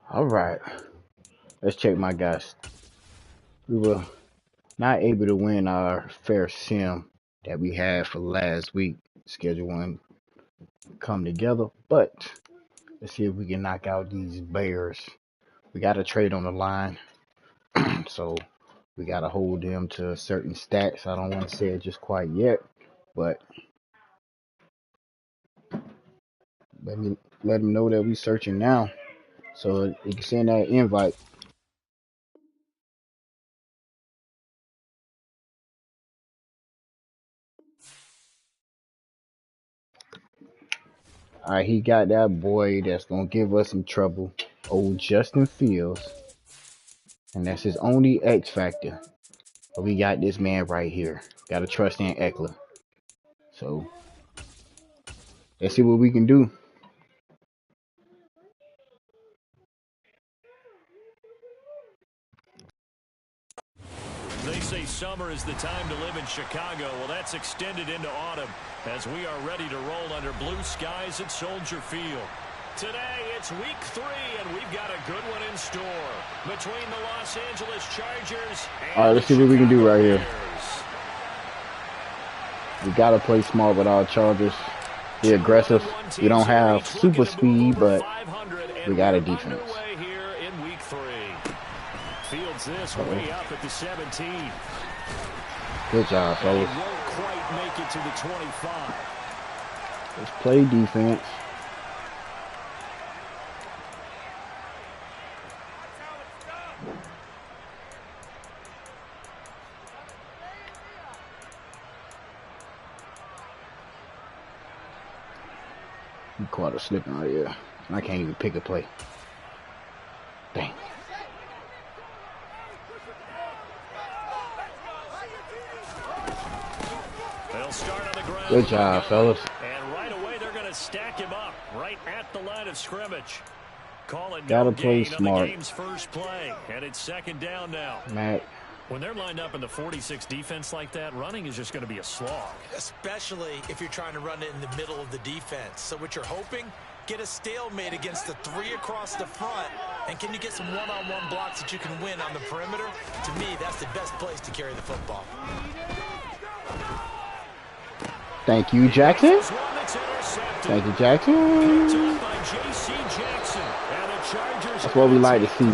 All right, let's check my guys. We were not able to win our fair sim that we had for last week. Schedule one come together, but let's see if we can knock out these Bears. We got a trade on the line, so we got to hold them to certain stats. I don't want to say it just quite yet, but let them know that we searching now, so you can send that invite. All right, he got that boy that's gonna give us some trouble, old Justin Fields, and that's his only X factor. But we got this man right here. Gotta trust in Eckler. So let's see what we can do. They say summer is the time to live in Chicago. Well, that's extended into autumn as we are ready to roll under blue skies at Soldier Field. Today, it's week 3, and we've got a good one in store between the Los Angeles Chargers and all right, let's see what we can do right here. We gotta play smart with our Chargers. Be aggressive. We don't have super speed, but we got a defense. Fields this way up at the 17. Good job, fellas. Won't quite make it to the 25. Let's play defense. He caught a slipping right here. I can't even pick a play. Dang. They'll start on the ground. Good job, fellas. And right away they're going to stack him up right at the line of scrimmage. Gotta play smart. Game's first play, and it's second down now. Matt. When they're lined up in the 46 defense like that, running is just going to be a slog. Especially if you're trying to run it in the middle of the defense. So what you're hoping, get a stalemate against the 3 across the front. And can you get some one-on-one blocks that you can win on the perimeter? To me, that's the best place to carry the football. Thank you, Jackson. Thank you, Jackson. That's what we like to see.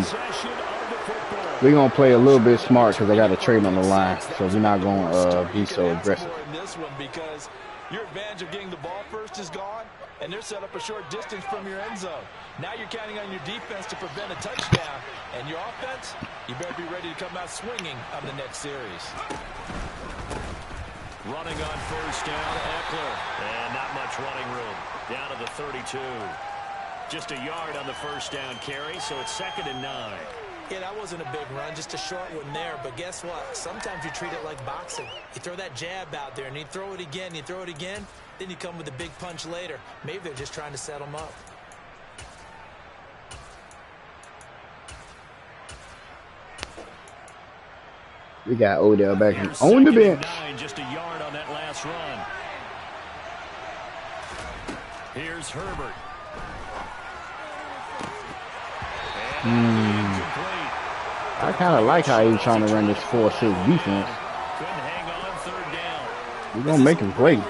We're going to play a little bit smart because I got a trade on the line. So we're not going to be so aggressive. This one because your advantage of getting the ball first is gone, and they're set up a short distance from your end zone. Now you're counting on your defense to prevent a touchdown. And your offense, you better be ready to come out swinging on the next series. Running on first down, Eckler. And not much running room. Down to the 32. Just a yard on the first down carry, so it's 2nd and 9. Yeah, that wasn't a big run, just a short one there. But guess what? Sometimes you treat it like boxing. You throw that jab out there, and you throw it again, then you come with a big punch later. Maybe they're just trying to set them up. We got Odell back on the bench. Just a yard on that last run. Here's Herbert. I kind of like how he's trying to run this 4-6 defense. We're going to make him play. You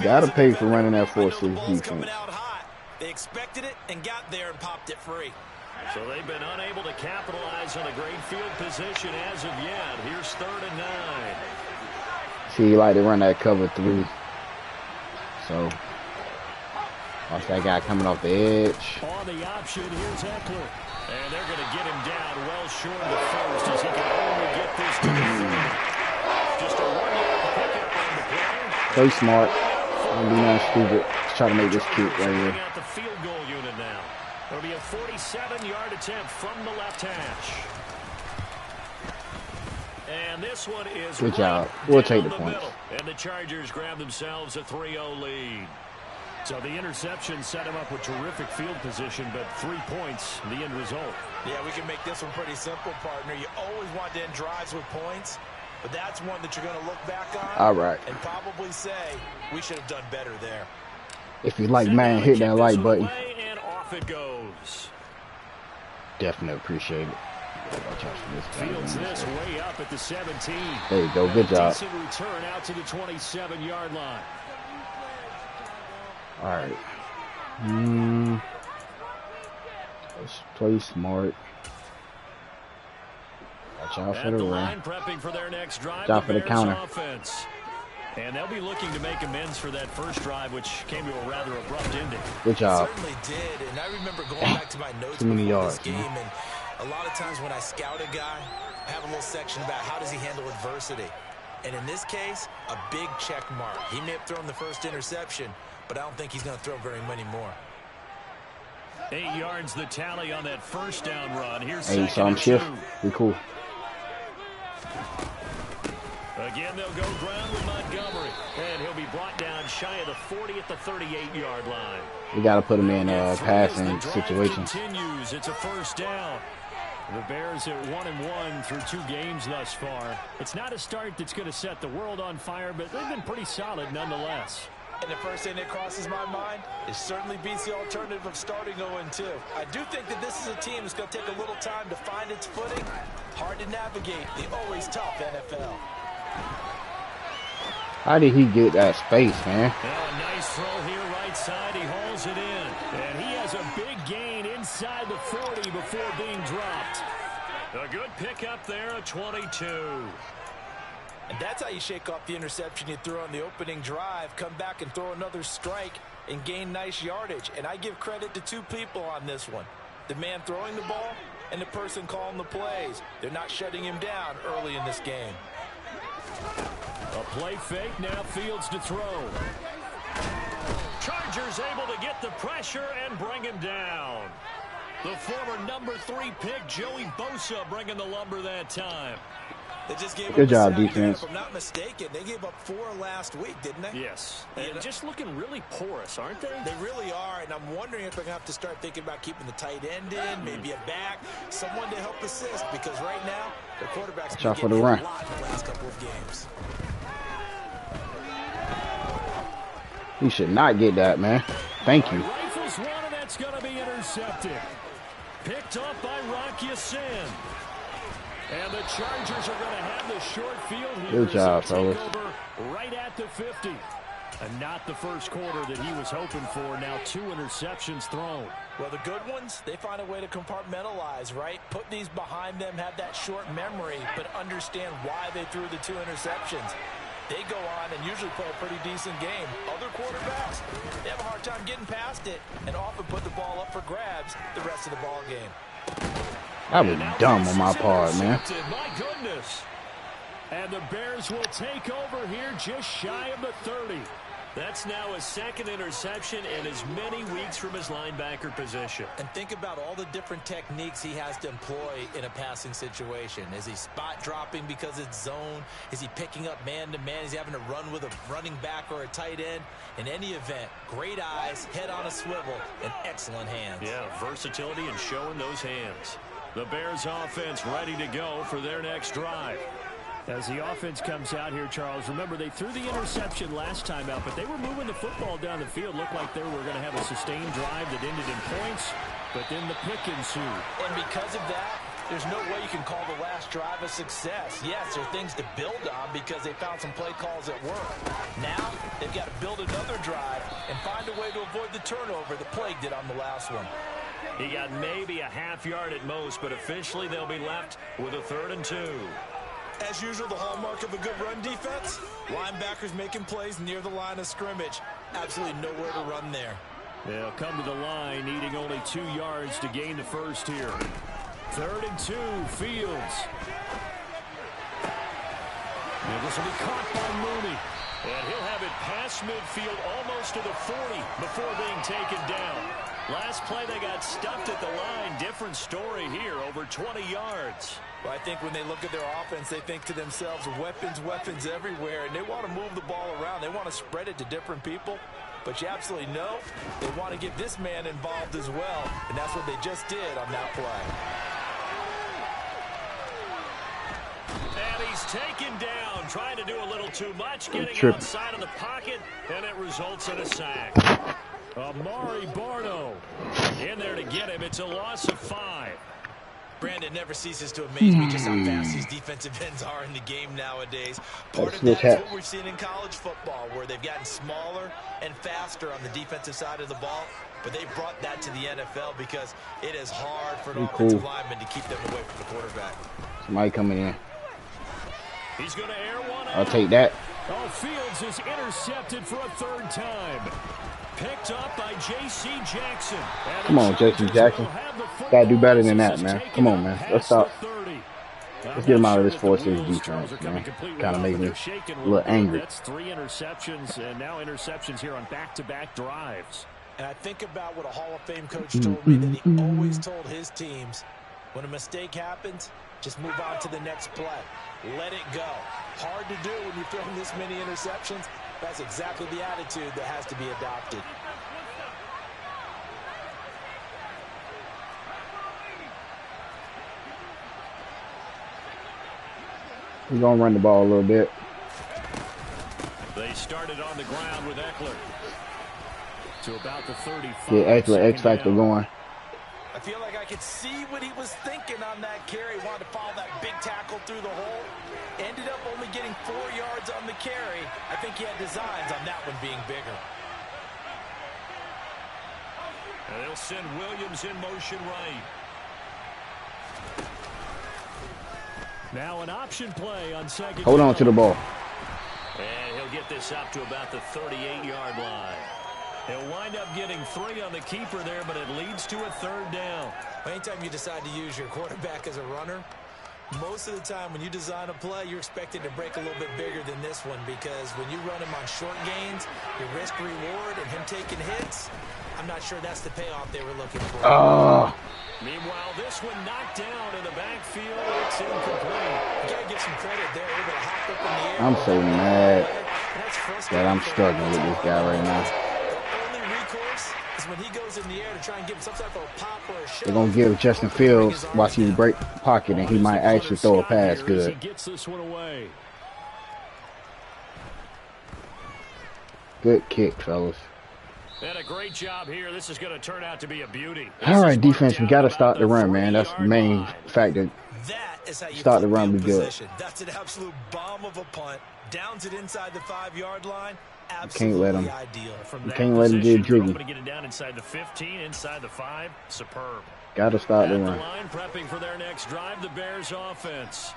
got to pay for running that 4-6 defense. They expected it and got there and popped it free. So they've been unable to capitalize on a great field position as of yet. Here's 3rd and 9. See, you like to run that cover 3. So, watch that guy coming off the edge. On the option, here's Eckler. And they're going to get him down well short of the first as he can only get this to the 30. Just a 1-yard pickup on the play. Play smart. Don't do nothing stupid. Just try to make this kick right here. At the field goal unit now. It'll be a 47-yard attempt from the left hash. And this one is good job. We'll take the points. And the Chargers grab themselves a 3-0 lead. So the interception set him up with terrific field position, but 3 points, the end result. Yeah, we can make this one pretty simple, partner. You always want to end drives with points, but that's one that you're going to look back on all right, and probably say we should have done better there. If you like, man, hit that like button. off it goes. Definitely appreciate it. Watch out for this guy. Fields this way up at the 17. There you go. Good job. Decent return out to the 27-yard line. All right. Let's play smart. Watch out for At the the run. line, prepping for their next drive. Watch out for the Bears counter. Offense. And they'll be looking to make amends for that first drive, which came to a rather abrupt ending. Good job. It certainly did, and I remember going back to my notes Too many before yards, this game, man. and a lot of times when I scout a guy, I have a little section about how does he handle adversity. And in this case, a big check mark. He may have thrown the first interception, but I don't think he's going to throw very many more. 8 yards the tally on that first down run. Here's Hey, you saw him second shift? and 2. Be cool. Again, they'll go ground with Montgomery. And he'll be brought down shy of the 40 at the 38-yard line. We got to put him in And three passing as the drive situations. continues. It's a first down. The Bears at 1-1 through 2 games thus far. It's not a start that's going to set the world on fire, but they've been pretty solid nonetheless. And the first thing that crosses my mind is certainly beats the alternative of starting 0-2. I do think that this is a team that's going to take a little time to find its footing. Hard to navigate the always tough NFL. How did he get that space, man? Now a nice throw here right side. He hauls it in. And he has a big gain inside the 40 before being dropped. A good pickup there, a 22. And that's how you shake off the interception you threw on the opening drive, come back and throw another strike and gain nice yardage. And I give credit to 2 people on this one. The man throwing the ball and the person calling the plays. They're not shutting him down early in this game. A play fake, now Fields to throw. Chargers able to get the pressure and bring him down. The former number 3 pick, Joey Bosa, bringing the lumber that time. They just gave Good up job, defense. If I'm not mistaken, they gave up 4 last week, didn't they? Yes. And just looking really porous, aren't they? They really are, and I'm wondering if they're going to have to start thinking about keeping the tight end in, maybe a back, someone to help assist, because right now, the quarterback's been getting a lot in the last couple of games. He should not get that, man. Thank you. Rifles one, and that's going to be intercepted. Picked up by Rock Ya-Sin. And the Chargers are going to have the short field here. Good job, fellas. Right at the 50. And not the first quarter that he was hoping for. Now 2 interceptions thrown. Well, the good ones, they find a way to compartmentalize, right? Put these behind them, have that short memory, but understand why they threw the 2 interceptions. They go on and usually play a pretty decent game. Other quarterbacks, they have a hard time getting past it and often put the ball up for grabs the rest of the ball game. That was dumb on my part, man. My goodness. And the Bears will take over here just shy of the 30. That's now his 2nd interception in as many weeks from his linebacker position. And think about all the different techniques he has to employ in a passing situation. Is he spot dropping because it's zone? Is he picking up man-to-man? Is he having to run with a running back or a tight end? In any event, great eyes, head on a swivel, and excellent hands. Yeah, versatility and showing those hands. The Bears offense ready to go for their next drive. As the offense comes out here, Charles, remember they threw the interception last time out, but they were moving the football down the field. Looked like they were going to have a sustained drive that ended in points, but then the pick ensued. And because of that, there's no way you can call the last drive a success. Yes, there are things to build on because they found some play calls at work. Now, they've got to build another drive and find a way to avoid the turnover the plague did on the last one. He got maybe a half yard at most, but officially they'll be left with a 3rd and 2. As usual, the hallmark of a good run defense, linebackers making plays near the line of scrimmage. Absolutely nowhere to run there. They'll come to the line, needing only 2 yards to gain the first here. 3rd and 2, Fields. And this will be caught by Mooney. And he'll have it past midfield almost to the 40 before being taken down. Last play, they got stuffed at the line. Different story here, over 20 yards. Well, I think when they look at their offense, they think to themselves, weapons, weapons everywhere, and they want to move the ball around. They want to spread it to different people. But you absolutely know they want to get this man involved as well, and that's what they just did on that play. And he he's taken down, trying to do a little too much, getting outside of the pocket, and it results in a sack. Amari Barno in there to get him. It's a loss of 5. Brandon, never ceases to amaze me just how fast these defensive ends are in the game nowadays. Part of that is what we've seen in college football, where they've gotten smaller and faster on the defensive side of the ball. But they've brought that to the NFL because it is hard for an offensive lineman to keep them away from the quarterback. Somebody coming in. He's going to air one out. I'll take that. Oh, Fields is intercepted for a 3rd time. Picked up by J.C. Jackson. Come on, J.C. Jackson. Gotta do better than that, man. Come on, man. Let's stop. Let's get him out of this 4-6 defense, man. Kind of make me a little angry. That's 3 interceptions, and now interceptions here on back-to-back drives. And I think about what a Hall of Fame coach told me, that he always told his teams, when a mistake happens, just move on to the next play. Let it go. Hard to do when you're throwing this many interceptions. That's exactly the attitude that has to be adopted. We're going to run the ball a little bit. They started on the ground with Eckler. To about the 35. Get Eckler X Factor going. I feel like I could see what he was thinking on that carry. Wanted to follow that big tackle through the hole. Ended up only getting 4 yards on the carry. I think he had designs on that one being bigger. And they'll send Williams in motion right. Now an option play on 2nd. Hold on to the ball. And he'll get this up to about the 38-yard line. He'll wind up getting 3 on the keeper there, but it leads to a 3rd down. Anytime you decide to use your quarterback as a runner, most of the time when you design a play, you're expected to break a little bit bigger than this one, because when you run him on short gains, your risk reward and him taking hits, I'm not sure that's the payoff they were looking for. Meanwhile, this one knocked down in the backfield. It's incomplete. You got to give some credit there. Able to hop up in the air. I'm so mad that I'm struggling with this guy right now. The only recourse is when he goes in the air to try and give him some type of a pop or a shot. They're going to give Justin Fields, watch him break the pocket, and he might actually throw a pass good. He gets this one away. Good kick, fellas. And a great job here. This is going to turn out to be a beauty. All right, defense, we got to start the run, man. That's the main factor. That is how you start the run, be good. That's an absolute bomb of a punt. Downs it inside the 5-yard line. Can't let him. Ideal. You can't let him get jiggy. To get it down inside the 15, inside the 5. Superb. Got to start the run. Line prepping for their next drive, the Bears offense.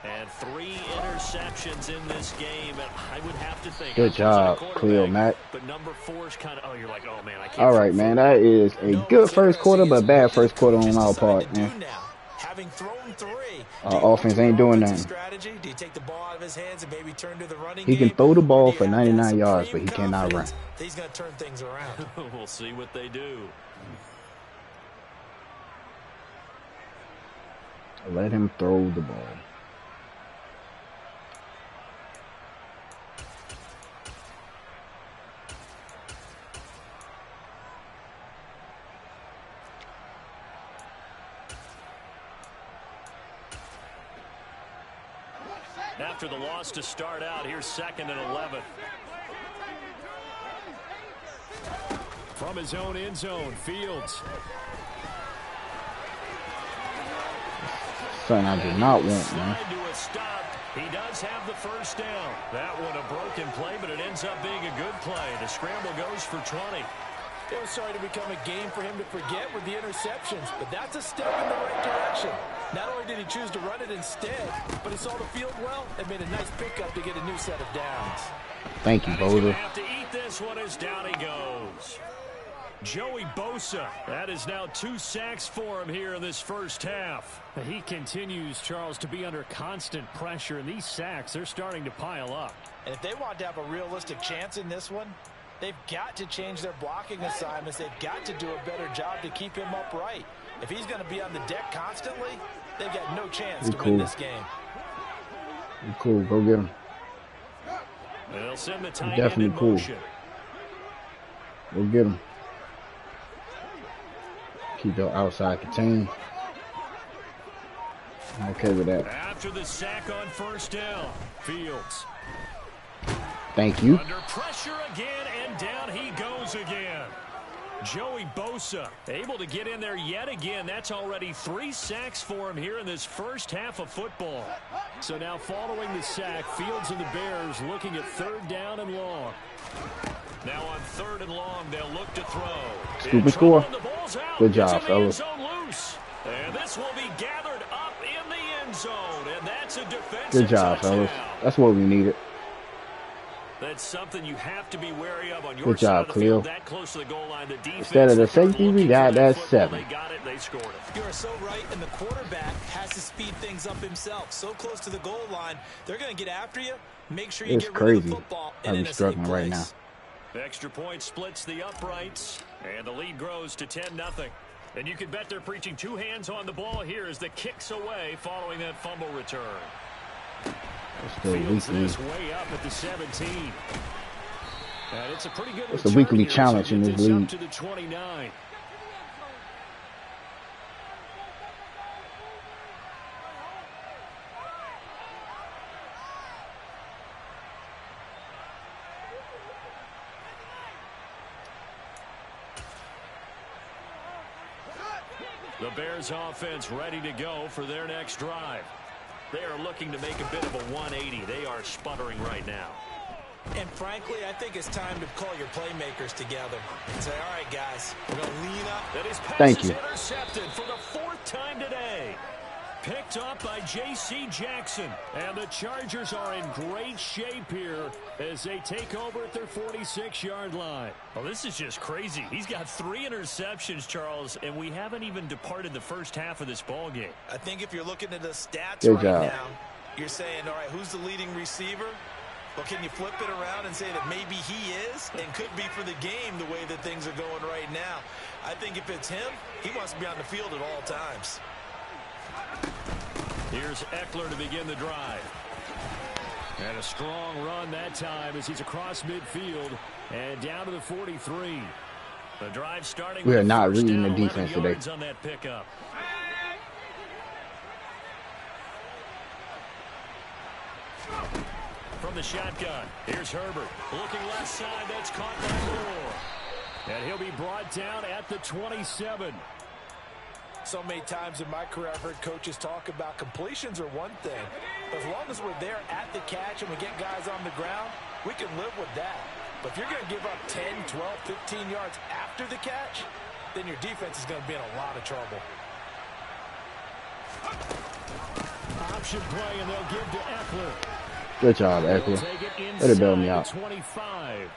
And 3 interceptions in this game. And I would have to think. Good job, Khalil Mack. But number 4 is kind of, you're like, oh man, I can't. All right, man. That is a good first quarter, but bad first quarter on our part, man. Having thrown 3, our offense ain't doing nothing. Strategy? Do you take the ball out of his hands and maybe turn to the running he can throw the ball for 99 yards, but he cannot run. He's going to turn things around. We'll see what they do. Let him throw the ball. After the loss to start out, here's 2nd and 11. From his own end zone, Fields. Something I do not want, man. He does have the first down. That one a broken play, but it ends up being a good play. The scramble goes for 20. It was starting to become a game for him to forget with the interceptions, but that's a step in the right direction. Not only did he choose to run it instead, but he saw the field well and made a nice pickup to get a new set of downs. Thank you, Bosa. Have to eat this one as down he goes. Joey Bosa. That is now 2 sacks for him here in this first half. He continues, Charles, to be under constant pressure, and these sacks, they're starting to pile up. And if they want to have a realistic chance in this one, they've got to change their blocking assignments. They've got to do a better job to keep him upright. If he's going to be on the deck constantly, they've got no chance to win this game. Cool. Go get him. They'll send the tight Definitely end in cool. motion. Go get him. Keep your outside contained. I'm okay with that. After the sack on first down, Fields. Thank you. Under pressure again, and down he goes again. Joey Bosa able to get in there yet again. That's already 3 sacks for him here in this first half of football. So now following the sack, Fields and the Bears looking at 3rd down and long. Now on 3rd and long, they'll look to throw. Stupid score. Good job, fellas. And this will be gathered up in the end zone. And that's a defensive Good job, touchdown. fellas. That's what we needed. That's something you have to be wary of on your Good side job, of the field. Cleo. That close to the goal line, the defense. Instead of the safety, we got that 7. They got it, they scored it. You are so right, and the quarterback has to speed things up himself. So close to the goal line, they're going to get after you. Make sure you It's get rid of the crazy. football and I'm in a safe struggling right now. place. Extra point splits the uprights, and the lead grows to 10-0. And you can bet they're preaching 2 hands on the ball here as the kick's away following that fumble return. Fields this way up at the 17. And it's a pretty good It's a weekly return here, challenge so in get this this league. up to the 29. The Bears offense ready to go for their next drive. They are looking to make a bit of a 180. They are sputtering right now. And frankly, I think it's time to call your playmakers together and say, all right, guys, we're going to lean up. That is pass Thank is you. intercepted for the 4th time today. Picked up by J.C. Jackson. And the Chargers are in great shape here as they take over at their 46-yard line. Well, this is just crazy. He's got 3 interceptions, Charles, and we haven't even departed the first half of this ball game. I think if you're looking at the stats Good right job. now, you're saying, all right, who's the leading receiver? Well, can you flip it around and say that maybe he is and could be for the game the way that things are going right now? I think if it's him, he wants to be on the field at all times. Here's Eckler to begin the drive. And a strong run that time as he's across midfield and down to the 43. The drive starting. We are with not first reading down, the defense 11 today. yards on that pickup. From the shotgun, here's Herbert. Looking left side, that's caught by Moore. And he'll be brought down at the 27. So many times in my career, I've heard coaches talk about completions are one thing. But as long as we're there at the catch and we get guys on the ground, we can live with that. But if you're going to give up 10, 12, 15 yards after the catch, then your defense is going to be in a lot of trouble. Option play, and they'll give to Eckler. Good job, Eckler. Way to bail me out. 25.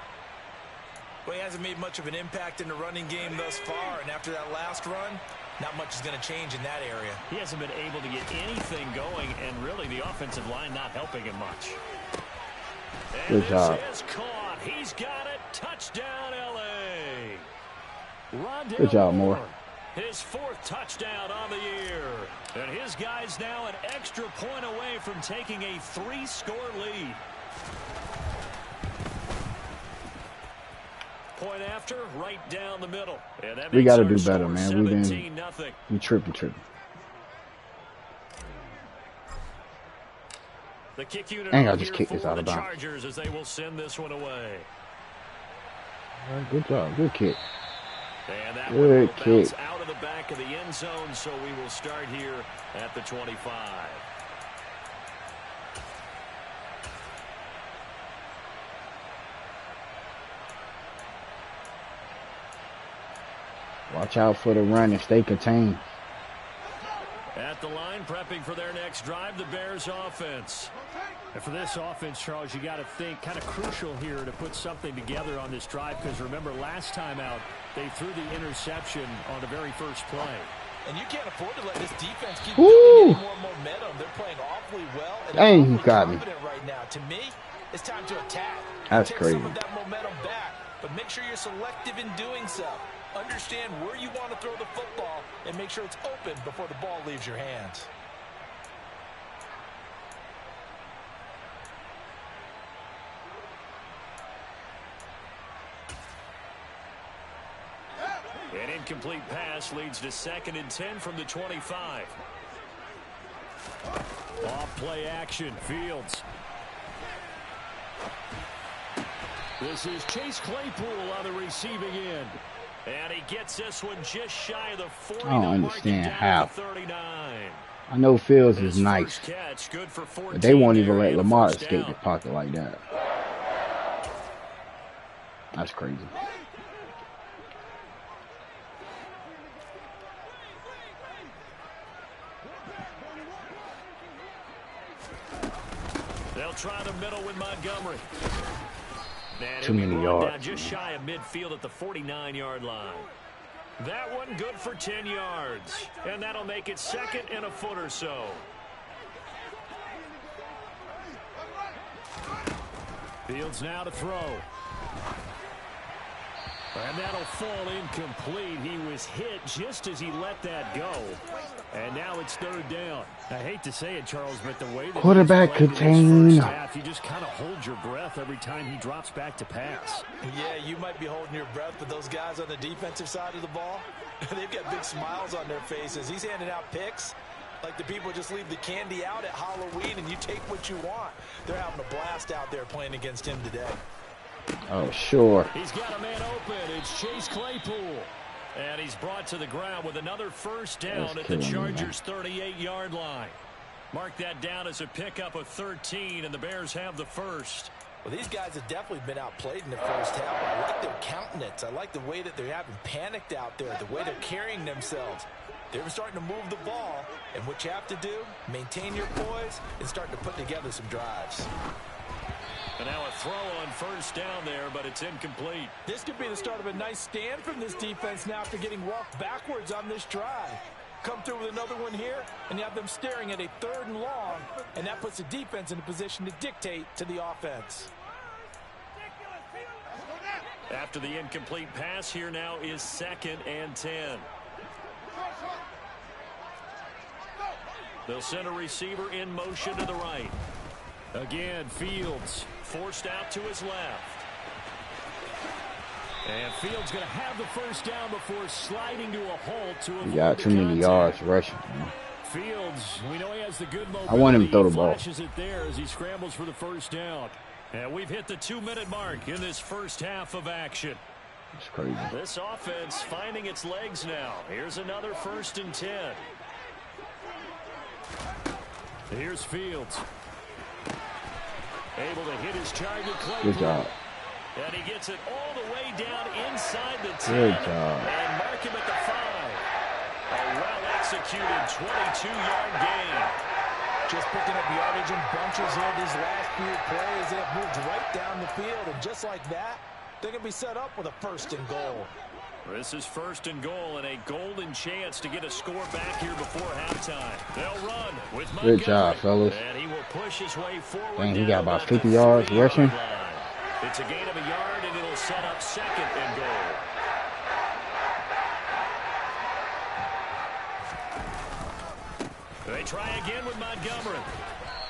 Well, he hasn't made much of an impact in the running game thus far, and after that last run, not much is going to change in that area. He hasn't been able to get anything going, and really the offensive line not helping him much. And Good job. This is caught. He's got it. Touchdown, L.A. Rondale Good job, Moore. His 4th touchdown on the year. And his guys now an extra point away from taking a 3-score lead. Point after, right down the middle. And that We makes got to our do better, score man. We've been 17-0. we tripping. The kick unit Dang, I out just here kicked this for out the of bounds. Chargers as they will send this one away. Good job. Good kick. And that Good one will kick. bounce out of the back of the end zone, so we will start here at the 25. Watch out for the run and stay contained. At the line, prepping for their next drive, the Bears offense. And for this offense, Charles, you got to think kind of crucial here to put something together on this drive, because remember last time out, they threw the interception on the very first play. And you can't afford to let this defense keep Woo! building any more momentum. They're playing awfully well. And Dang, they're you got me. confident right now. To me, it's time to attack. That's Take crazy. some of that momentum back, but make sure you're selective in doing so. Understand where you want to throw the football and make sure it's open before the ball leaves your hands. An incomplete pass leads to 2nd and 10 from the 25. Off play action, Fields. This is Chase Claypool on the receiving end. And he gets this one just shy of the 40. I don't understand how. 39. I know Fields is His nice, first catch, good for 14 but they won't even there let and a Lamar first escape down. the pocket like that. That's crazy. They'll try the middle with Montgomery. And Too he'll be many brought yards, down just shy of midfield at the 49-yard line. That one good for 10 yards. And that'll make it second and a foot or so. Fields now to throw. And that'll fall incomplete. He was hit just as he let that go. And now it's third down. I hate to say it, Charles, but the way that Quarterback he's played in contain. his first half, you just kind of hold your breath every time he drops back to pass. Yeah, you might be holding your breath, but those guys on the defensive side of the ball, they've got big smiles on their faces. He's handing out picks like the people just leave the candy out at Halloween and you take what you want. They're having a blast out there playing against him today. Oh, sure. He's got a man open. It's Chase Claypool. And he's brought to the ground with another first down at the Chargers' 38-yard line. Mark that down as a pickup of 13, and the Bears have the first. Well, these guys have definitely been outplayed in the first half. I like their countenance. I like the way that they're having panicked out there, the way they're carrying themselves. They're starting to move the ball, and what you have to do, maintain your poise and start to put together some drives. And now a throw on first down there, but it's incomplete. This could be the start of a nice stand from this defense now after getting walked backwards on this drive. Come through with another one here, and you have them staring at a 3rd and long, and that puts the defense in a position to dictate to the offense. After the incomplete pass, here now is 2nd and 10. They'll send a receiver in motion to the right. Again, Fields forced out to his left. And Fields going to have the first down before sliding to a halt to avoid He got too many yards rushing. Man. Fields, we know he has the good mobility. I want him to throw the ball. Flashes it there as he scrambles for the first down. And we've hit the 2-minute mark in this first half of action. It's crazy. This offense finding its legs now. Here's another 1st and 10. Here's Fields. Able to hit his target, Claypool. Good job. And he gets it all the way down inside the 10. Good job. And mark him at the 5. A well-executed 22-yard gain. Just picking up yardage in bunches here these last few plays. They have moved right down the field, and just like that, they're going to be set up with a 1st and goal. This is 1st and goal and a golden chance to get a score back here before halftime. They'll run with Montgomery. Good job, fellas. And he will push his way forward. Dang, he got down about the 50 yards 3-yard rushing. line. It's a gain of a yard, and it'll set up 2nd and goal. They try again with Montgomery.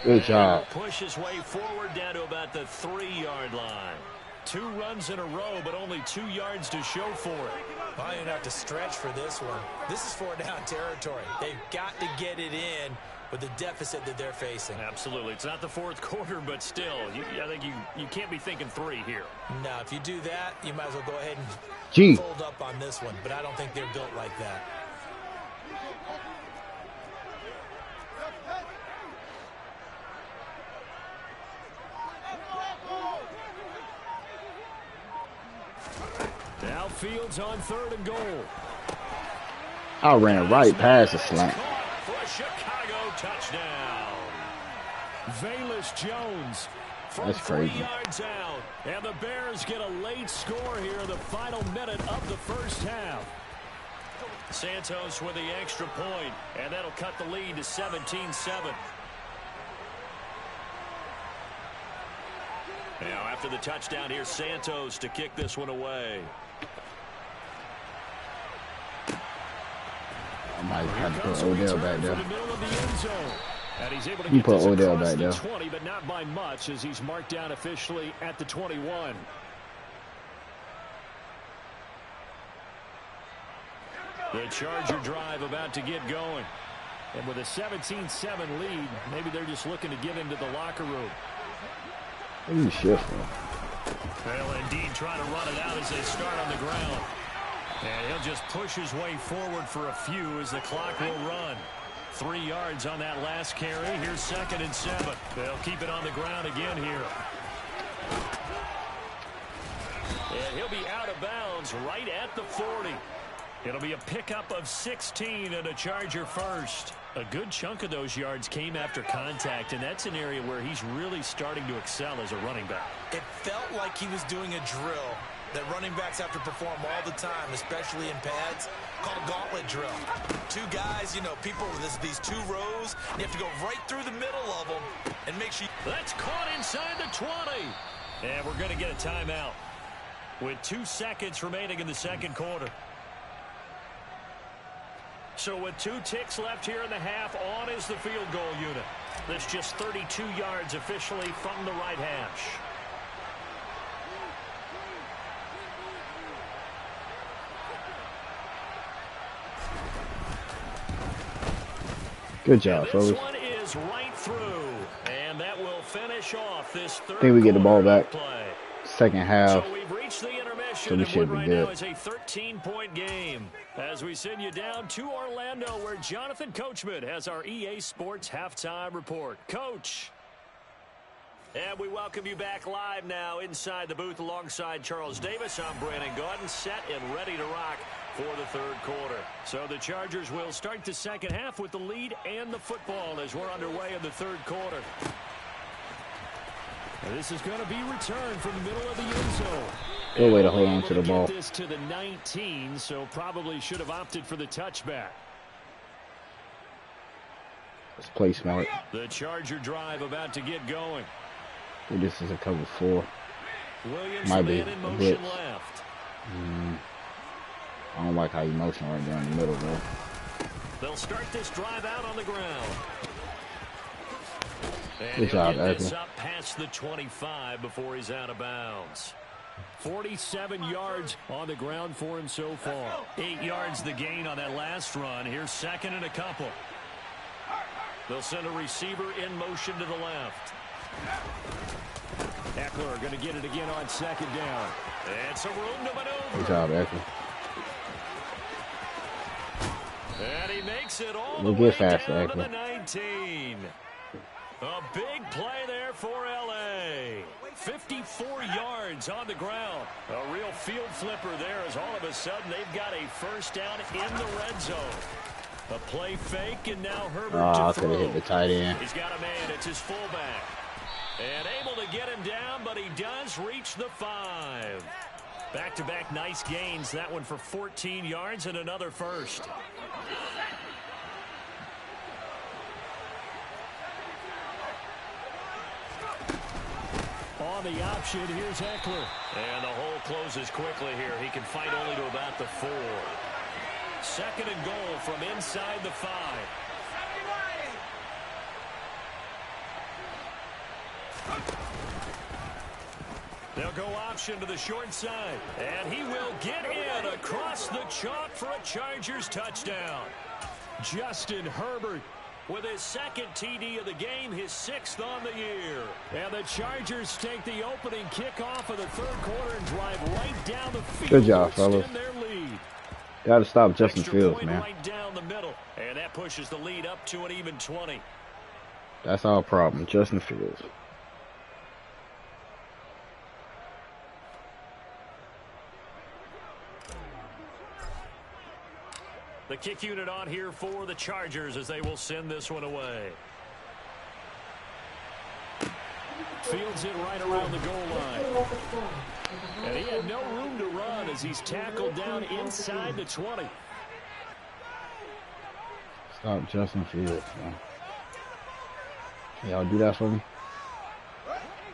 Good job. Push his way forward down to about the 3-yard line. 2 runs in a row, but only 2 yards to show for it. Well, you don't have to stretch for this one. This is 4-down territory. They've got to get it in with the deficit that they're facing. Absolutely. It's not the 4th quarter, but still, I think you can't be thinking 3 here. No, if you do that, you might as well go ahead and fold up on this one, but I don't think they're built like that. Now Fields on 3rd and goal. I ran right past the slant. For a Chicago touchdown. Velus Jones from That's crazy. 3 yards out. And the Bears get a late score here in the final minute of the first half. Santos with the extra point, and that'll cut the lead to 17-7. Now after the touchdown, here's Santos to kick this one away. I might have to put Odell back there. And he's able to You get put this Odell across back the there. 20, but not by much as he's marked down officially at the 21. The Charger drive about to get going. And with a 17-7 lead, maybe they're just looking to get into the locker room. What are you shifting? They'll indeed try to run it out as they start on the ground. And he'll just push his way forward for a few as the clock will run. 3 yards on that last carry. Here's 2nd and 7. They'll keep it on the ground again here. And he'll be out of bounds right at the 40. It'll be a pickup of 16 and a Charger first. A good chunk of those yards came after contact, and that's an area where he's really starting to excel as a running back. It felt like he was doing a drill that running backs have to perform all the time, especially in pads, called a gauntlet drill. 2 guys, you know, people, these 2 rows, you have to go right through the middle of them and make sure. That's caught inside the 20. And we're going to get a timeout with 2 seconds remaining in the second quarter. So with 2 ticks left here in the half, on is the field goal unit. That's just 32 yards officially from the right hash. Good job, fellas. This one is right through, and that will finish off this third. I think we get the ball back. Play. Second half. So we've reached the intermission, So we should and be right good. now is a 13-point game. As we send you down to Orlando, where Jonathan Coachman has our EA Sports halftime report. Coach. And we welcome you back live now inside the booth alongside Charles Davis. I'm Brandon Gaudin, set and ready to rock for the third quarter. So the Chargers will start the second half with the lead and the football as we're underway in the third quarter. And this is going to be returned from the middle of the end zone. Good way to hold on to the ball. Get this to the 19, so probably should have opted for the touchback. Let's play smart. The Charger drive about to get going. I think this is a cover 4. Williams Might the be man in a motion blitz. left. I don't like how you motion right there in the middle, though. They'll start this drive out on the ground. And Good job, he'll get this Eckler. up past the 25 before he's out of bounds. 47 yards on the ground for him so far. 8 yards the gain on that last run. Here's 2nd and a couple. They'll send a receiver in motion to the left. Eckler going to get it again on 2nd down. And some room to maneuver. Good job, Eckler. And he makes it all We'll the get way faster, down to Eckler. the 19. A big play there for L.A. 54 yards on the ground. A real field flipper there as all of a sudden they've got a first down in the red zone. A play fake, and now Herbert I to could have throw. hit the tight end. He's got a man. It's his fullback. And able to get him down, but he does reach the 5. Back-to-back nice gains. That one for 14 yards and another first. On the option, here's Eckler. And the hole closes quickly here. He can fight only to about the 4. 2nd and goal from inside the 5. They'll go option to the short side. And he will get in across the chalk for a Chargers touchdown. Justin Herbert with his 2nd TD of the game, his 6th on the year. And the Chargers take the opening kickoff of the third quarter and drive right down the field. Good job, to fellas. extend their lead. Got to stop Justin Extra Fields, point man. right down the middle. And that pushes the lead up to an even 20. That's our problem, Justin Fields. The kick unit on here for the Chargers as they will send this one away. Fields it right around the goal line. And he had no room to run as he's tackled down inside the 20. Stop Justin Fields, man. Y'all do that for me?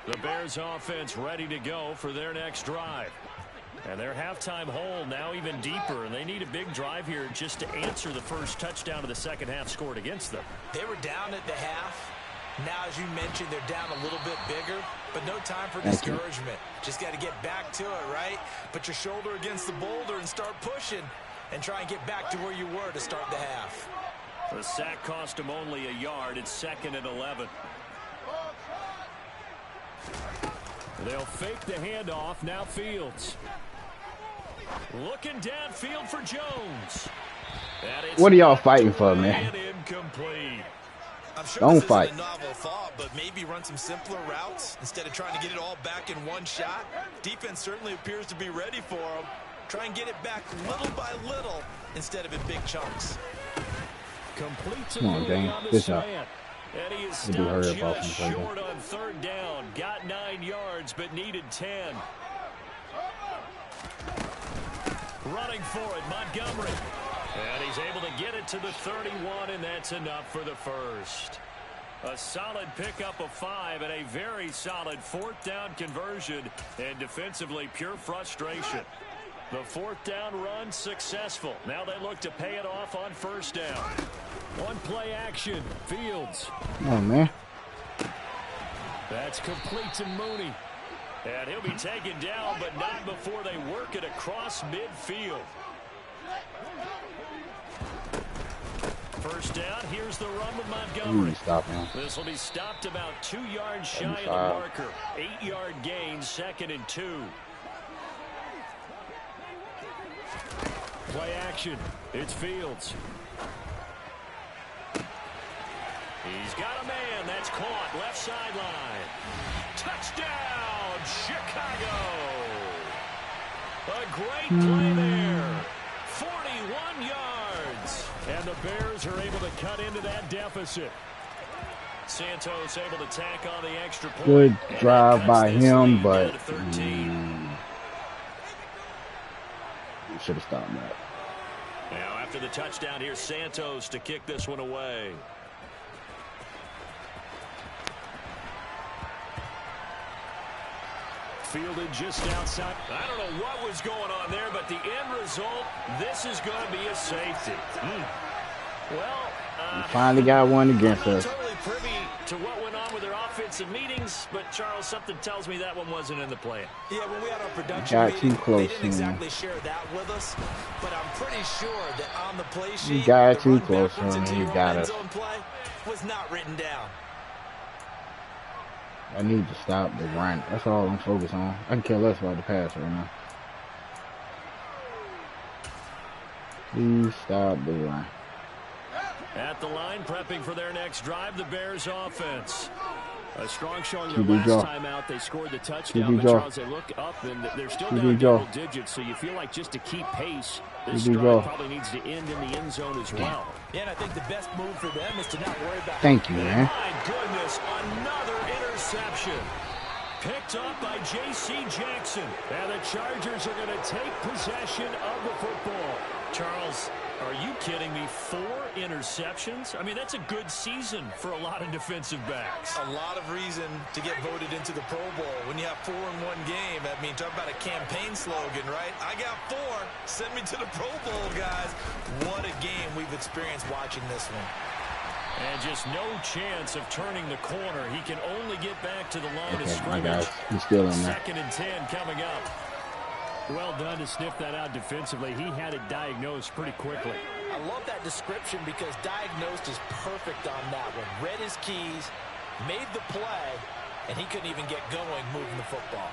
The Bears offense ready to go for their next drive. And their halftime hole now even deeper, and they need a big drive here just to answer the first touchdown of the second half scored against them. They were down at the half. Now, as you mentioned, they're down a little bit bigger, but no time for discouragement. Just got to get back to it, right? Put your shoulder against the boulder and start pushing and try and get back to where you were to start the half. The sack cost him only a yard. It's 2nd and 11. They'll fake the handoff. Now Fields. Looking downfield for Jones. What are y'all fighting for, man? Incomplete. I'm sure Don't this fight. isn't a novel thought, but maybe run some simpler routes instead of trying to get it all back in one shot. Defense certainly appears to be ready for him. Try and get it back little by little instead of in big chunks. Come on, James. Good job. And he is We'll stopped just short on 3rd down. Got 9 yards, but needed 10. Running for it, Montgomery. And he's able to get it to the 31, and that's enough for the first. A solid pickup of 5 and a very solid 4th down conversion, and defensively pure frustration. The 4th down run successful. Now they look to pay it off on 1st down. One play action. Fields. Oh, man. That's complete to Mooney. And he'll be taken down, but not before they work it across midfield. 1st down. Here's the run with Montgomery. This will be stopped about 2 yards shy of the marker. 8-yard gain, 2nd and 2. Play action. It's Fields. He's got a man. That's caught. Left sideline. Touchdown, Chicago. A great play there. 41 yards. And the Bears are able to cut into that deficit. Santos able to tack on the extra point. Good drive by him, but you should have stopped that. Now after the touchdown, here's Santos to kick this one away. Fielded just outside. I don't know what was going on there, but the end result, this is going to be a safety. Well, we finally got one against us. I'm not totally privy to what went on with their offensive meetings, but Charles, something tells me that one wasn't in the plan. Yeah, when we had our production meeting, too close, they didn't exactly share that with us, but I'm pretty sure that on the play sheet, you got the too run close, backwards into you your got own us. end zone play was not written down. I need to stop the run. That's all I'm focused on. I can care less about the pass right now. Please stop the run. At the line, prepping for their next drive, the Bears offense. A strong showing QB their last draw. time out. They scored the touchdown, QB but draw. Charles, they look up, and they're still QB down draw. double digits, so you feel like just to keep pace, this QB drive draw. probably needs to end in the end zone as well. Yeah, and I think the best move for them is to not worry about... Thank you, man. My goodness, another interception. Picked up by J.C. Jackson. And the Chargers are going to take possession of the football. Charles, are you kidding me? 4 interceptions? I mean, that's a good season for a lot of defensive backs. A lot of reason to get voted into the Pro Bowl. When you have 4 in one game, I mean, talk about a campaign slogan, right? I got 4. Send me to the Pro Bowl, guys. What a game we've experienced watching this one. And just no chance of turning the corner. He can only get back to the line of Okay, my scrimmage. guys, he's still in there. 2nd and 10 coming up. Well done to sniff that out defensively. He had it diagnosed pretty quickly. I love that description because diagnosed is perfect on that one. Read his keys, made the play, and he couldn't even get going moving the football.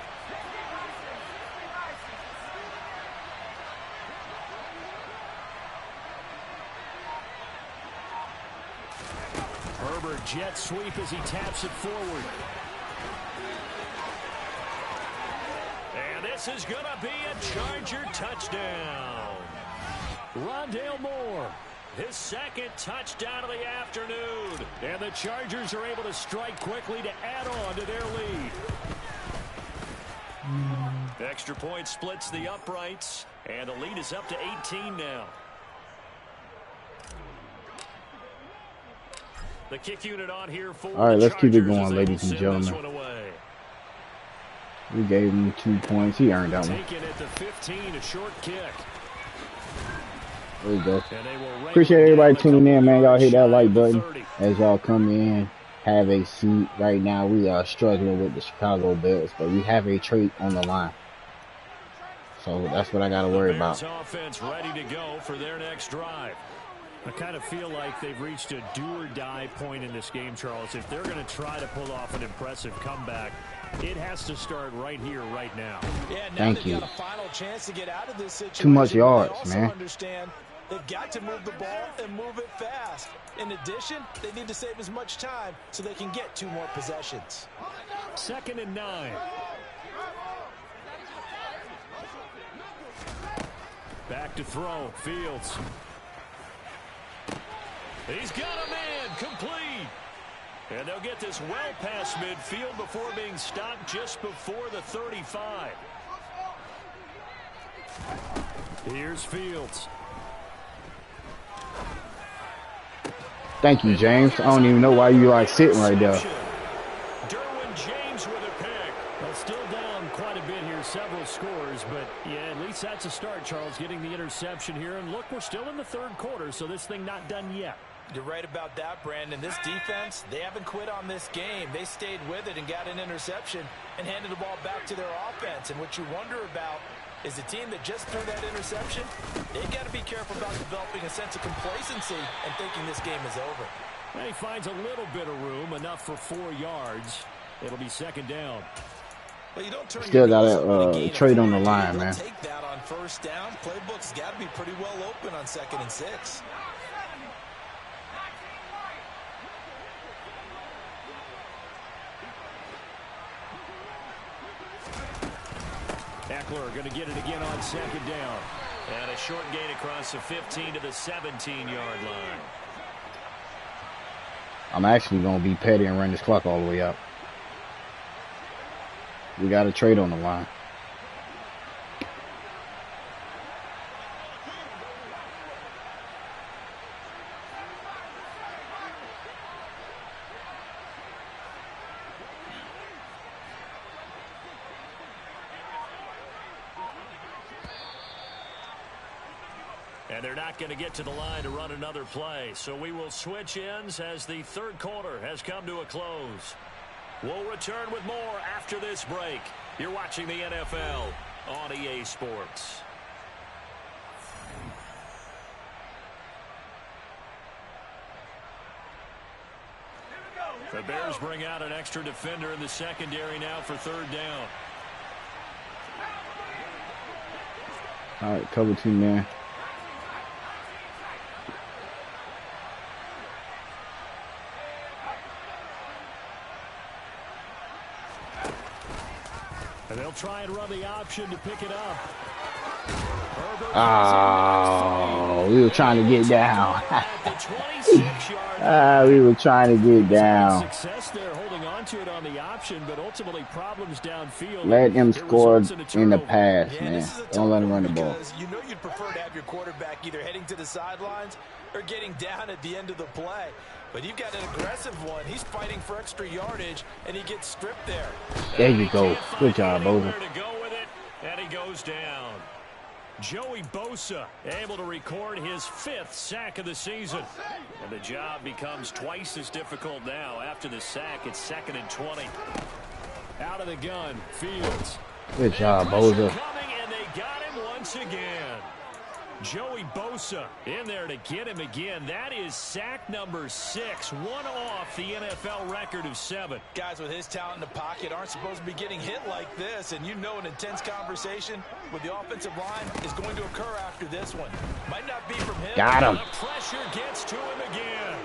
Herbert jet sweep as he taps it forward. And this is going to be a Charger touchdown. Rondale Moore, his 2nd touchdown of the afternoon. And the Chargers are able to strike quickly to add on to their lead. Extra point splits the uprights, and the lead is up to 18 now. The kick unit on here for all right, let's keep it going, as they ladies will and send this gentlemen. one away. We gave him 2 points. He earned that one. Taken at the 15, a short kick. There you go. And they will Appreciate everybody tuning in, man. Y'all hit that like shy button of 30. as y'all come in. Have a seat. Right now, we are struggling with the Chicago Bears, but we have a trait on the line. So that's what I got to worry about. Bears offense ready to go for their next drive. I kind of feel like they've reached a do-or-die point in this game, Charles. If they're going to try to pull off an impressive comeback, it has to start right here, right now. Yeah, now Thank they've you. got a final chance to get out of this situation. Too much yards, they also man. understand they've got to move the ball and move it fast. In addition, they need to save as much time so they can get 2 more possessions. 2nd and 9. Back to throw. Fields. He's got a man. Complete. And they'll get this well past midfield before being stopped just before the 35. Here's Fields. Thank you, James. I don't even know why you like sitting right there. Derwin James with a pick. Well, still down quite a bit here, several scores, but yeah, at least that's a start, Charles, getting the interception here. And look, we're still in the 3rd quarter, so this thing not done yet. You're right about that, Brandon. This defense, they haven't quit on this game. They stayed with it and got an interception and handed the ball back to their offense. And what you wonder about is the team that just threw that interception, they've got to be careful about developing a sense of complacency and thinking this game is over. And he finds a little bit of room, enough for 4 yards. It'll be 2nd down. Well, you don't turn Still your got a trade on the line, man. Take that on 1st down. Playbook's got to be pretty well open on 2nd and 6. Eckler going to get it again on 2nd down. And a short gain across the 15 to the 17-yard line. I'm actually going to be petty and run this clock all the way up. We got a trade on the line. And they're not going to get to the line to run another play. So we will switch ends as the 3rd quarter has come to a close. We'll return with more after this break. You're watching the NFL on EA Sports. The Bears bring out an extra defender in the secondary now for 3rd down. All right, cover 2, man. And they'll try and run the option to pick it up. Oh, we were trying to get down. We were trying to get down. Success there holding on to it on the option, but ultimately problems downfield. Let him score in the pass, man. Don't let him run the ball. You know you'd prefer to have your quarterback either heading to the sidelines or getting down at the end of the play. But you've got an aggressive one. He's fighting for extra yardage, and he gets stripped there. There you go. Good job, Bosa. And he goes down. Joey Bosa able to record his 5th sack of the season. And the job becomes twice as difficult now. After the sack, it's 2nd and 20. Out of the gun, Fields. Good job, Bosa. Coming, and they got him once again. Joey Bosa in there to get him again. That is sack number 6, one off the NFL record of 7. Guys with his talent in the pocket aren't supposed to be getting hit like this, and you know an intense conversation with the offensive line is going to occur after this one. Might not be from him. Got him. The pressure gets to him again.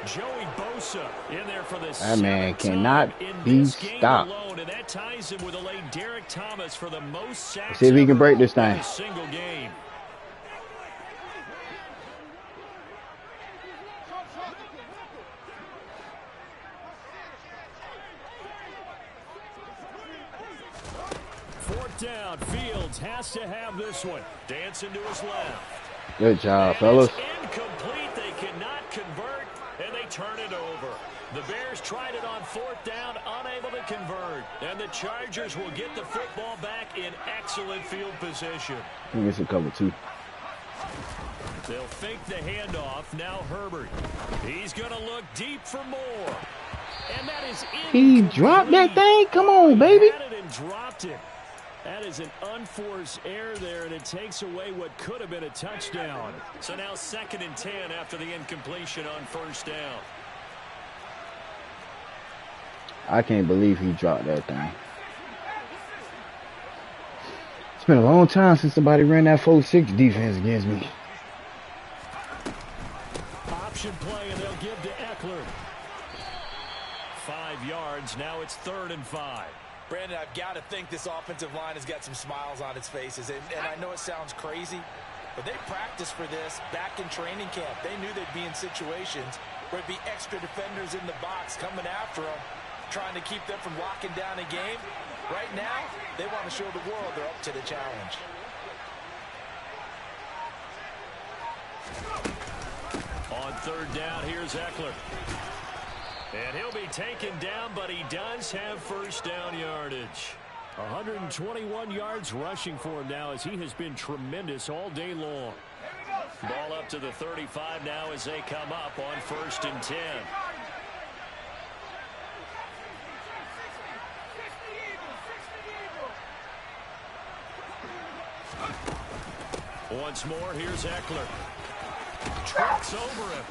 Joey Bosa in there for the that man cannot be stopped. Alone, and that ties him with a late Derek Thomas for the most sacks. Let's see if we can break this thing. In a single game. Down. Fields has to have this one. Dancing to his left. Good job, fellas. Incomplete. They cannot convert, and they turn it over. The Bears tried it on 4th down, unable to convert. And the Chargers will get the football back in excellent field position. I think it's a cover 2. They'll fake the handoff. Now Herbert. He's going to look deep for more. And that is incomplete. He dropped that thing? Come on, baby. Had it and dropped it. That is an unforced error there, and it takes away what could have been a touchdown. So now 2nd and 10 after the incompletion on 1st down. I can't believe he dropped that thing. It's been a long time since somebody ran that 4-6 defense against me. Option play, and they'll give to Eckler. 5 yards. Now it's 3rd and 5. Brandon, I've got to think this offensive line has got some smiles on its faces. And I know it sounds crazy, but they practiced for this back in training camp. They knew they'd be in situations where it'd be extra defenders in the box coming after them, trying to keep them from locking down a game. Right now, they want to show the world they're up to the challenge. On 3rd down, here's Eckler. And he'll be taken down, but he does have 1st down yardage. 121 yards rushing for him now as he has been tremendous all day long. Ball up to the 35 now as they come up on 1st and 10. Once more, here's Eckler. Trips over him.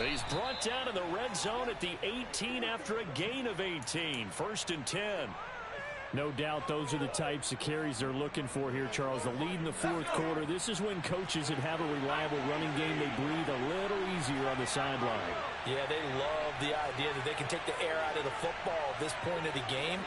He's brought down in the red zone at the 18 after a gain of 18. 1st and 10. No doubt those are the types of carries they're looking for here, Charles. The lead in the 4th quarter. This is when coaches that have a reliable running game, they breathe a little easier on the sideline. Yeah, they love the idea that they can take the air out of the football at this point of the game.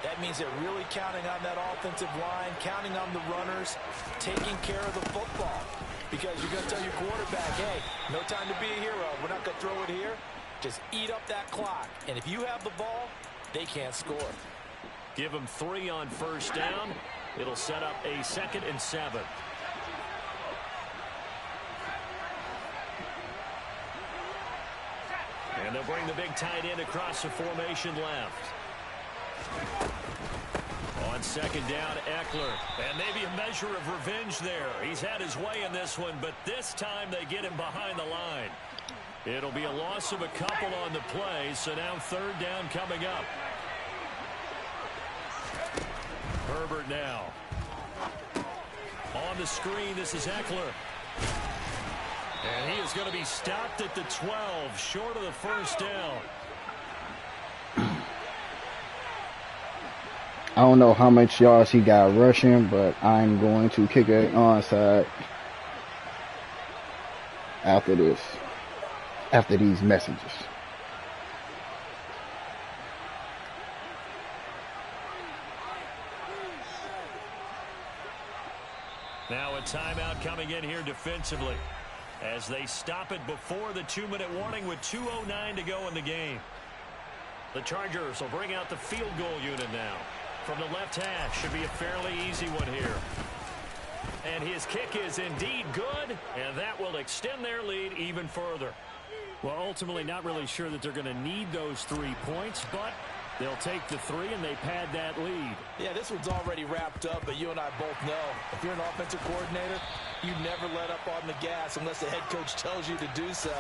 That means they're really counting on that offensive line, counting on the runners, taking care of the football. Because you're going to tell your quarterback, hey, no time to be a hero. We're not going to throw it here. Just eat up that clock. And if you have the ball, they can't score. Give them 3 on 1st down. It'll set up a 2nd and 7. And they'll bring the big tight end across the formation left. On 2nd down, Eckler. And maybe a measure of revenge there. He's had his way in this one, but this time they get him behind the line. It'll be a loss of a couple on the play, so now 3rd down coming up. Herbert now. On the screen, this is Eckler. And he is going to be stopped at the 12, short of the 1st down. I don't know how much yards he got rushing, but I'm going to kick an onside after these messages. Now a timeout coming in here defensively as they stop it before the 2-minute warning with 2:09 to go in the game. The Chargers will bring out the field goal unit now. From the left hash, should be a fairly easy one here. And his kick is indeed good, and that will extend their lead even further. Well, ultimately not really sure that they're going to need those 3 points, but they'll take the 3 and they pad that lead. Yeah, this one's already wrapped up, but you and I both know if you're an offensive coordinator, you never let up on the gas unless the head coach tells you to do so.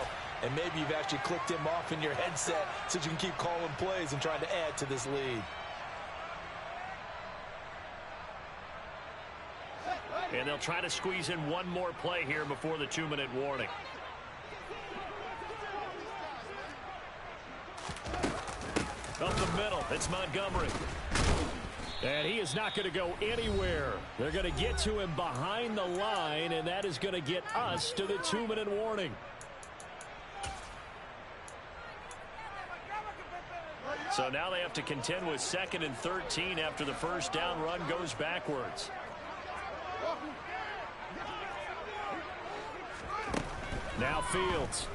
And maybe you've actually clicked him off in your headset so you can keep calling plays and trying to add to this lead. And they'll try to squeeze in one more play here before the 2-minute warning. Up the middle, it's Montgomery. And he is not going to go anywhere. They're going to get to him behind the line, and that is going to get us to the 2-minute warning. So now they have to contend with 2nd and 13 after the 1st down run goes backwards. Now Fields.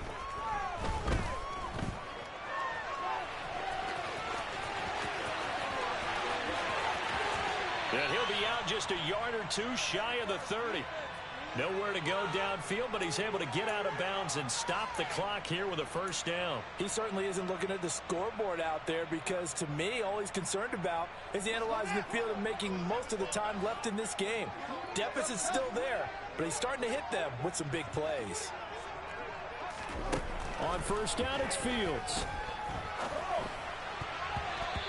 And he'll be out just a yard or 2 shy of the 30. Nowhere to go downfield, but he's able to get out of bounds and stop the clock here with a 1st down. He certainly isn't looking at the scoreboard out there because, to me, all he's concerned about is analyzing the field and making most of the time left in this game. Deficit's still there, but he's starting to hit them with some big plays. On 1st down, it's Fields.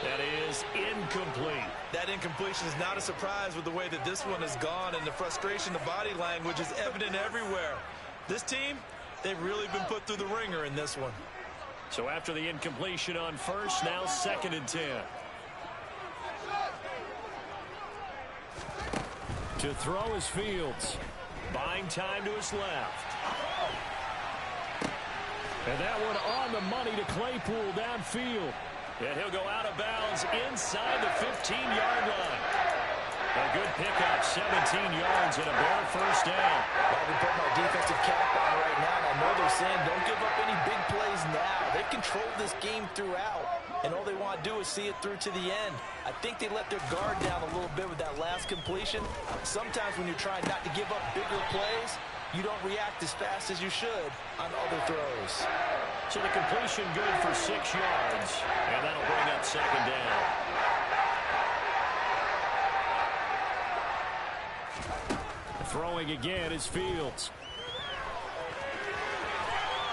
That is incomplete. That incompletion is not a surprise with the way that this one has gone, and the frustration, the body language is evident everywhere. This team, they've really been put through the ringer in this one. So after the incompletion on first, now 2nd and 10. To throw is Fields. Buying time to his left. And that one on the money to Claypool downfield. And he'll go out of bounds inside the 15-yard line. A good pickup, 17 yards and a Bear first down. I'll be putting my defensive cap on right now, and I know they're saying don't give up any big plays now. They've controlled this game throughout, and all they want to do is see it through to the end. I think they let their guard down a little bit with that last completion. Sometimes when you're trying not to give up bigger plays, you don't react as fast as you should on other throws. So the completion good for 6 yards, and that'll bring up 2nd down. Throwing again is Fields.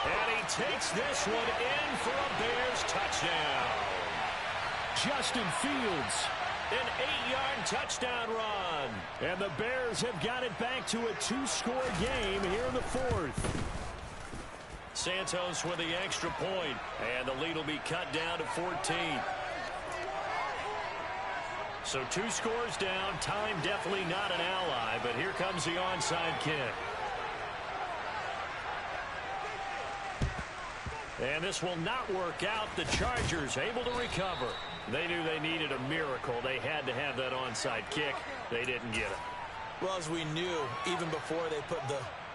And he takes this one in for a Bears touchdown. Justin Fields, an 8-yard touchdown run. And the Bears have got it back to a 2-score game here in the 4th. Santos with the extra point, and the lead will be cut down to 14. So 2 scores down. Time definitely not an ally, but here comes the onside kick. And this will not work out. The Chargers able to recover. They knew they needed a miracle. They had to have that onside kick. They didn't get it. Well, as we knew, even before they put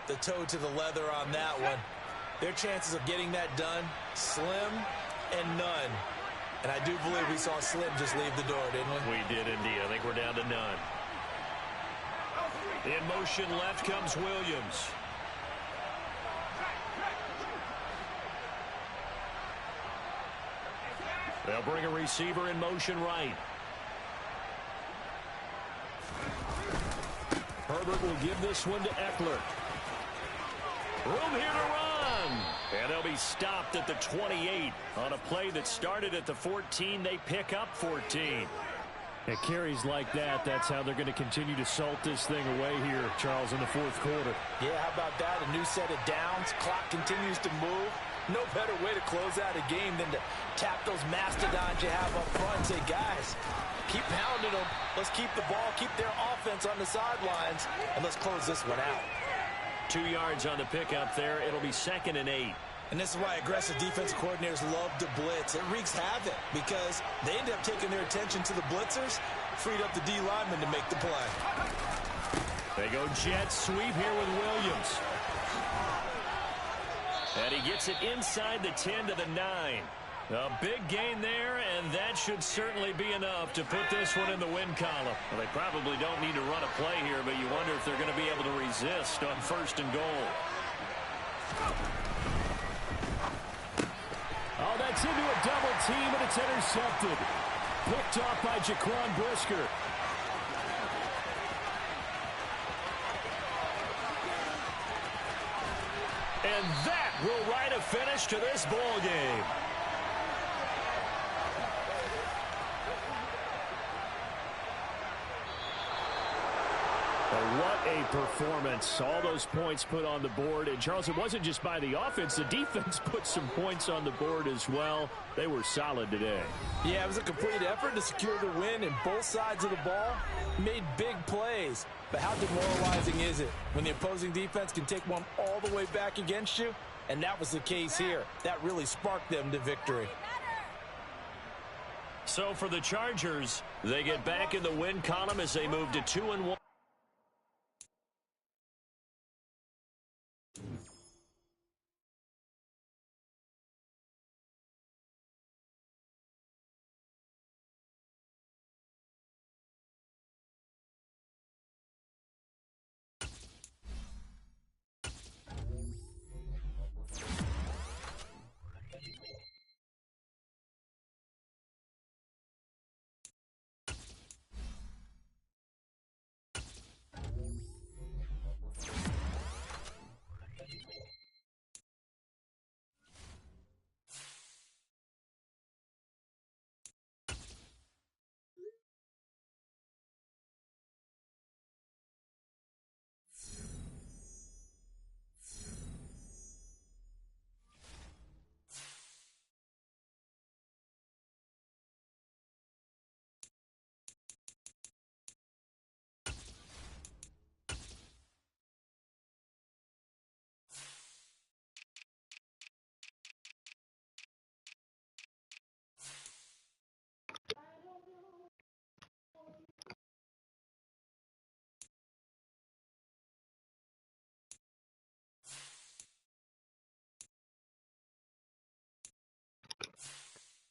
the toe to the leather on that one, their chances of getting that done, slim and none. And I do believe we saw Slim just leave the door, didn't we? We did indeed. I think we're down to none. In motion left comes Williams. They'll bring a receiver in motion right. Herbert will give this one to Eckler. Room here to run. And they'll be stopped at the 28. On a play that started at the 14, they pick up 14. At carries like that, that's how they're going to continue to salt this thing away here, Charles, in the 4th quarter. Yeah, how about that? A new set of downs. Clock continues to move. No better way to close out a game than to tap those mastodons you have up front and say, guys, keep pounding them. Let's keep the ball, keep their offense on the sidelines, and let's close this one out. 2 yards on the pickup there. It'll be 2nd and 8. And this is why aggressive defensive coordinators love to blitz. It wreaks havoc because they end up taking their attention to the blitzers, freed up the D lineman to make the play. They go jet sweep here with Williams. And he gets it inside the 10 to the 9. A big gain there, and that should certainly be enough to put this one in the win column. Well, they probably don't need to run a play here, but you wonder if they're going to be able to resist on 1st and goal. Oh, that's into a double team, and it's intercepted. Picked off by Jaquan Brisker. And that will write a finish to this ball game. What a performance. All those points put on the board. And, Charles, it wasn't just by the offense. The defense put some points on the board as well. They were solid today. Yeah, it was a complete effort to secure the win, and both sides of the ball made big plays. But how demoralizing is it when the opposing defense can take one all the way back against you? And that was the case here. That really sparked them to victory. So for the Chargers, they get back in the win column as they move to 2-1.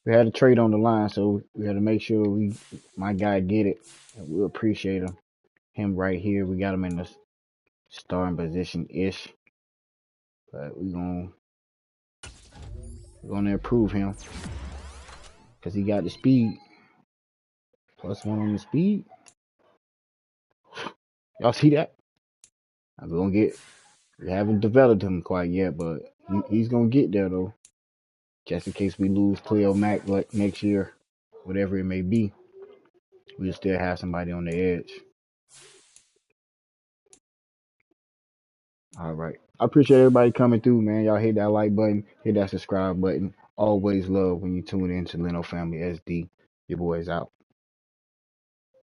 we had a trade on the line, so we had to make sure my guy get it. And we appreciate him right here. We got him in the starting position ish, but we're gonna improve him because he got the speed. +1 on the speed. Y'all see that? We haven't developed him quite yet, but he's gonna get there though. Just in case we lose Cleo Mack like next year, whatever it may be, we'll still have somebody on the edge. All right. I appreciate everybody coming through, man. Y'all hit that like button, hit that subscribe button. Always love when you tune in to Leno Family SD. Your boys out.